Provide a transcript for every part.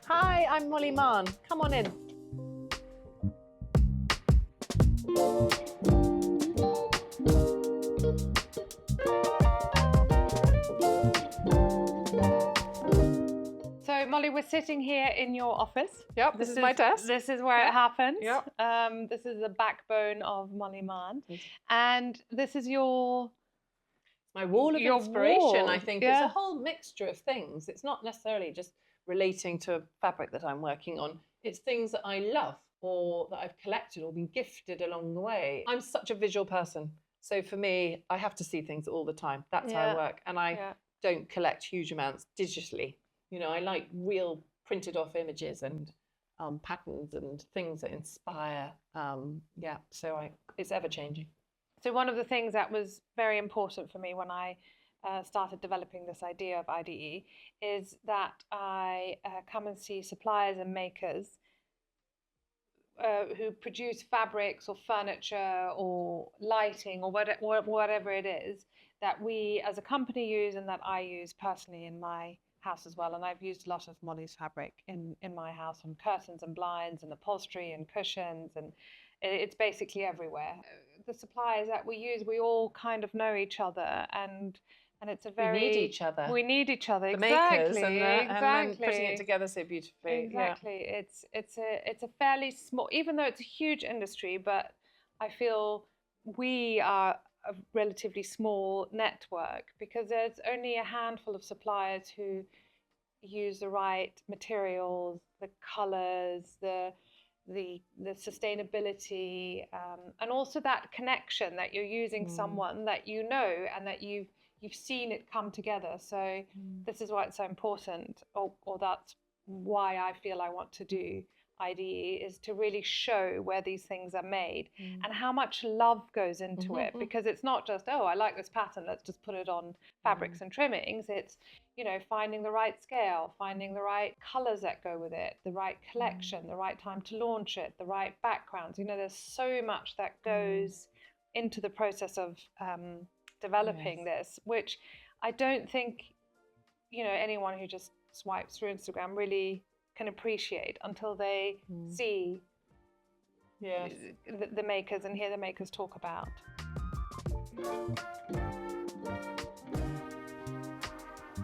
Hi, I'm Molly Mahon. Come on in. So, Molly, we're sitting here in your office. Yep, this is my desk. This is where it happens. Yep. This is the backbone of Molly Mahon. And this is your... My wall of inspiration, wall. I think. Yeah. It's a whole mixture of things. It's not necessarily just relating to fabric that I'm working on. It's things that I love or that I've collected or been gifted along the way. I'm such a visual person. So for me, I have to see things all the time. That's how I work. And I don't collect huge amounts digitally. You know, I like real printed off images and patterns and things that inspire. So it's ever changing. So one of the things that was very important for me when I started developing this idea of IDE is that I come and see suppliers and makers who produce fabrics or furniture or lighting or whatever it is that we as a company use and that I use personally in my house as well. And I've used a lot of Molly's fabric in my house on curtains and blinds and upholstery and cushions, and it's basically everywhere. The suppliers that we use, we all kind of know each other, and it's a very... We need each other. We need each other, the exactly. Makers and then putting it together so beautifully. Exactly. Yeah. It's a fairly small, even though it's a huge industry, but I feel we are a relatively small network because there's only a handful of suppliers who use the right materials, the colors, the sustainability, and also that connection that you're using someone that you know and that you've seen it come together. So this is why it's so important, or that's why I feel I want to do IDE, is to really show where these things are made and how much love goes into it, because it's not just, oh, I like this pattern, let's just put it on fabrics and trimmings. It's, you know, finding the right scale, finding the right colors that go with it, the right collection, the right time to launch it, the right backgrounds. You know, there's so much that goes into the process of developing this, which I don't think, you know, anyone who just swipes through Instagram really can appreciate until they see the makers and hear the makers talk about.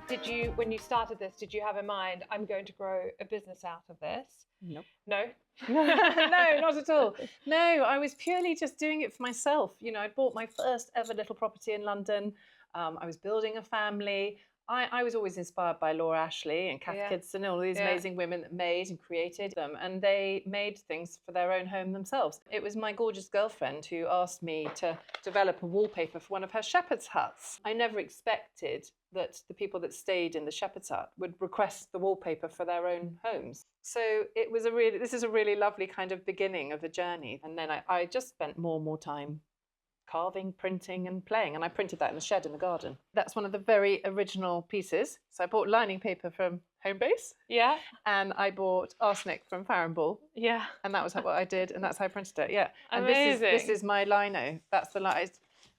Did you, when you started this, did you have in mind, I'm going to grow a business out of this? Nope. No? No, not at all. No, I was purely just doing it for myself. You know, I bought my first ever little property in London. I was building a family. I was always inspired by Laura Ashley and Kath Kidston and all these amazing women that made and created them, and they made things for their own home themselves. It was my gorgeous girlfriend who asked me to develop a wallpaper for one of her shepherd's huts. I never expected that the people that stayed in the shepherd's hut would request the wallpaper for their own homes. So this is a really lovely kind of beginning of a journey. And then I just spent more and more time carving, printing and playing. And I printed that in the shed in the garden. That's one of the very original pieces. So I bought lining paper from Homebase. Yeah. And I bought arsenic from Farrenball. Yeah. And that was what I did. And that's how I printed it. Yeah. Amazing. And this is my lino. That's the line.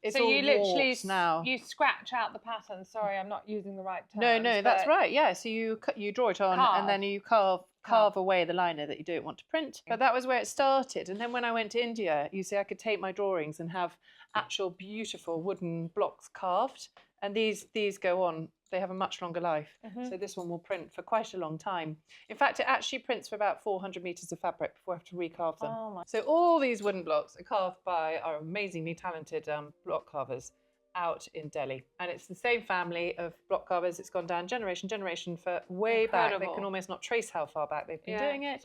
It's so all you literally now. You scratch out the pattern. Sorry, I'm not using the right terms. No, that's right. Yeah. So you draw it on and then you carve away the liner that you don't want to print. But that was where it started. And then when I went to India, you see, I could take my drawings and have actual beautiful wooden blocks carved. And these go on. They have a much longer life. So this one will print for quite a long time. In fact, it actually prints for about 400 meters of fabric before I have to recarve them. So all these wooden blocks are carved by our amazingly talented block carvers out in Delhi. And it's the same family of block carvers. It's gone down generation for way back. They can almost not trace how far back they've been doing it.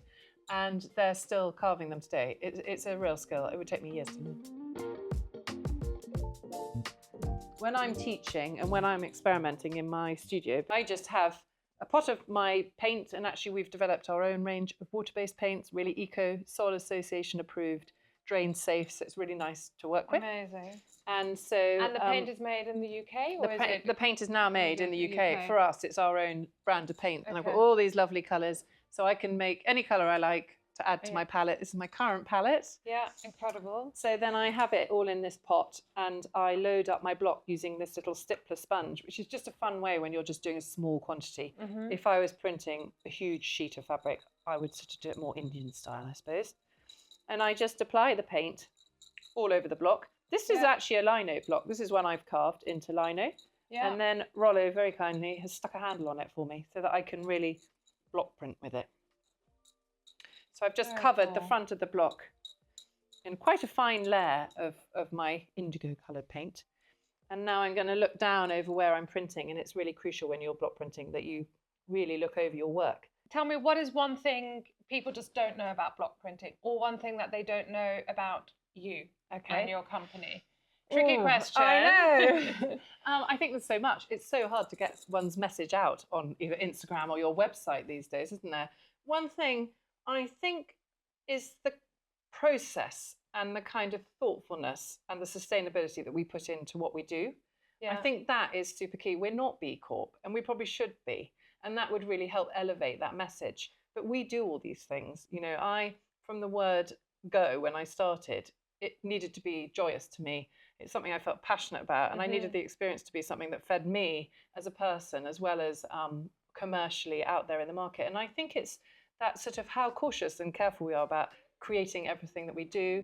And they're still carving them today. It's a real skill. It would take me years to learn. When I'm teaching and when I'm experimenting in my studio, I just have a pot of my paint, and actually we've developed our own range of water-based paints, really eco, Soil Association approved, drain safe, so it's really nice to work with. Amazing. And the paint is made in the UK? Or the paint is now made in the UK. For us, it's our own brand of paint. And I've got all these lovely colours, so I can make any colour I like to add to my palette. This is my current palette. Yeah, incredible. So then I have it all in this pot and I load up my block using this little stippler sponge, which is just a fun way when you're just doing a small quantity. If I was printing a huge sheet of fabric, I would sort of do it more Indian style, I suppose. And I just apply the paint all over the block. This is actually a lino block. This is one I've carved into lino. Yeah. And then Rollo very kindly has stuck a handle on it for me so that I can really block print with it. So I've just covered the front of the block in quite a fine layer of my indigo coloured paint. And now I'm going to look down over where I'm printing, and it's really crucial when you're block printing that you really look over your work. Tell me, what is one thing people just don't know about block printing, or one thing that they don't know about you and your company? Tricky question. I know. I think there's so much. It's so hard to get one's message out on either Instagram or your website these days, isn't there? One thing I think is the process and the kind of thoughtfulness and the sustainability that we put into what we do. I think that is super key. We're not B Corp, and we probably should be. And that would really help elevate that message. But we do all these things. You know, from the word go, when I started, it needed to be joyous to me. It's something I felt passionate about, and I needed the experience to be something that fed me as a person, as well as commercially out there in the market. And I think it's that sort of how cautious and careful we are about creating everything that we do.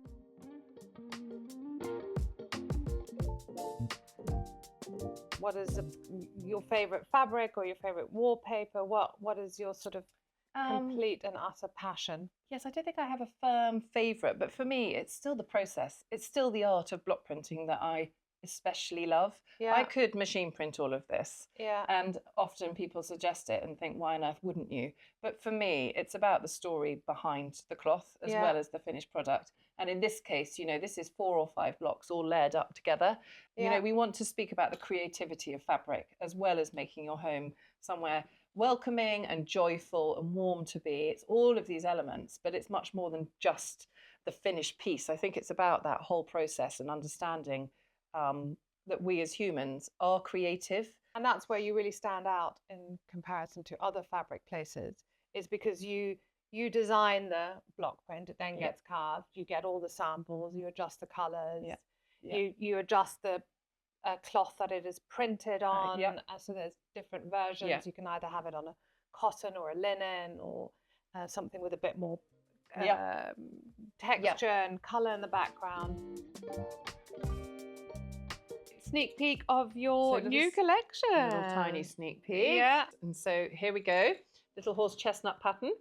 What is your favorite fabric or your favorite wallpaper? What is your sort of complete and utter passion? Yes, I don't think I have a firm favourite, but for me, it's still the process. It's still the art of block printing that I especially love. I could machine print all of this. And often people suggest it and think, why on earth wouldn't you? But for me, it's about the story behind the cloth as well as the finished product. And in this case, you know, this is 4 or 5 blocks all layered up together. You know, we want to speak about the creativity of fabric as well as making your home somewhere welcoming and joyful and warm to be. It's all of these elements, but it's much more than just the finished piece. I think it's about that whole process and understanding that we as humans are creative. And that's where you really stand out in comparison to other fabric places, is because you design the block print, it then gets carved, you get all the samples, you adjust the colours, you adjust the cloth that it is printed on, so there's different versions. You can either have it on a cotton or a linen, or something with a bit more texture and colour in the background. Sneak peek of your new collection. A little tiny sneak peek. And so here we go. Little horse chestnut pattern.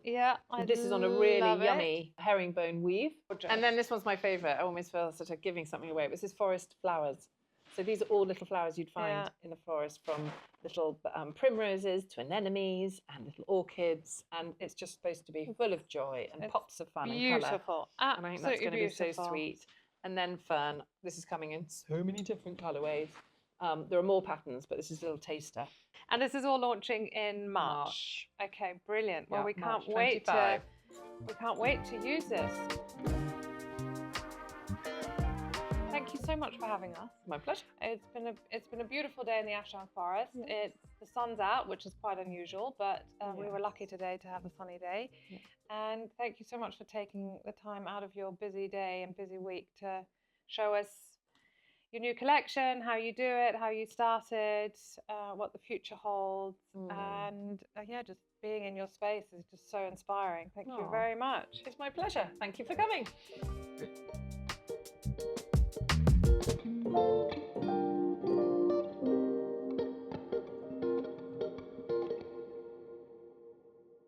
This is on a really yummy herringbone weave. And then this one's my favourite. I almost feel sort of giving something away. This is forest flowers. So these are all little flowers you'd find in the forest, from little primroses to anemones and little orchids. And it's just supposed to be full of joy and pops of fun and colour. Beautiful. And I think that's going to be so sweet. And then fern. This is coming in so many different colourways. There are more patterns, but this is a little taster. And this is all launching in March. Okay, brilliant. Well, we can't wait to use this. Thank you so much for having us. My pleasure. It's been a beautiful day in the Ashdown Forest. The sun's out, which is quite unusual, but we were lucky today to have a sunny day. And thank you so much for taking the time out of your busy day and busy week to show us your new collection, how you do it, how you started, what the future holds, and just being in your space is just so inspiring. Thank you very much. It's my pleasure. Thank you for coming.